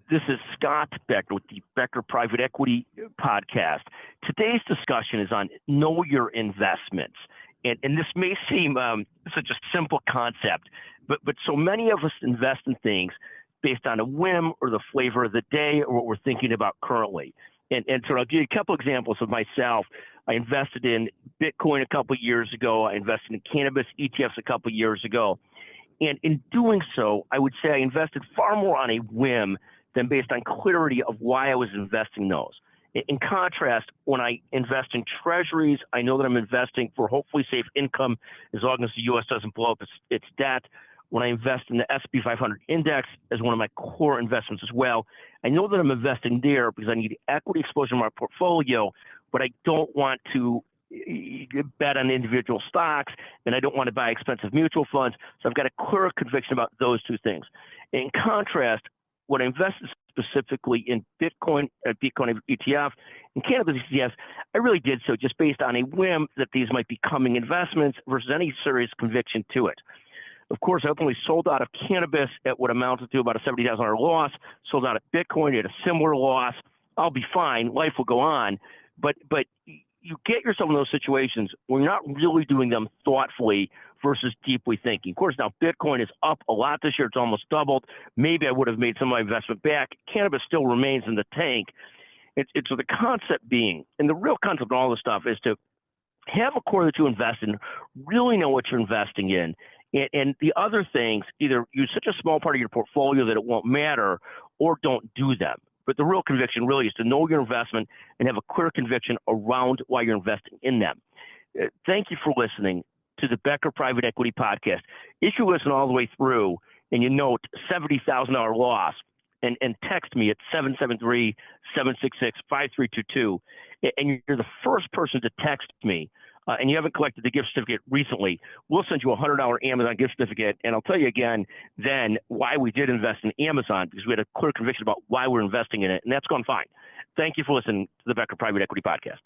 This is Scott Becker with the Becker Private Equity Podcast. Today's discussion is on know your investments. And this may seem such a simple concept, but so many of us invest in things based on a whim or the flavor of the day or what we're thinking about currently. And so I'll give you a couple examples of myself. I invested in Bitcoin a couple of years ago. I invested in cannabis ETFs a couple of years ago. And in doing so, I would say I invested far more on a whim than based on clarity of why I was investing those. In contrast, when I invest in treasuries, I know that I'm investing for hopefully safe income as long as the U.S. doesn't blow up its debt. When I invest in the S&P 500 index as one of my core investments as well, I know that I'm investing there because I need equity exposure in my portfolio, but I don't want to bet on individual stocks, and I don't want to buy expensive mutual funds. So I've got a clear conviction about those two things. In contrast, when I invested specifically in Bitcoin ETF and cannabis ETFs, I really did so just based on a whim that these might be coming investments versus any serious conviction to it. Of course, I openly sold out of cannabis at what amounted to about a $70,000 loss, sold out of Bitcoin at a similar loss. I'll be fine. Life will go on. But you get yourself in those situations where you're not really doing them thoughtfully versus deeply thinking. Of course, now Bitcoin is up a lot this year. It's almost doubled. Maybe I would have made some of my investment back. Cannabis still remains in the tank. It's so the concept being, and the real concept of all this stuff is to have a core that you invest in, really know what you're investing in. And the other things, either use such a small part of your portfolio that it won't matter or don't do them. But the real conviction really is to know your investment and have a clear conviction around why you're investing in them. Thank you for listening to the Becker Private Equity Podcast. If you listen all the way through and you note $70,000 loss, and text me at 773-766-5322, and you're the first person to text me, and you haven't collected the gift certificate recently, we'll send you a $100 Amazon gift certificate. And I'll tell you again then why we did invest in Amazon, because we had a clear conviction about why we're investing in it, and that's gone fine. Thank you for listening to the Becker Private Equity Podcast.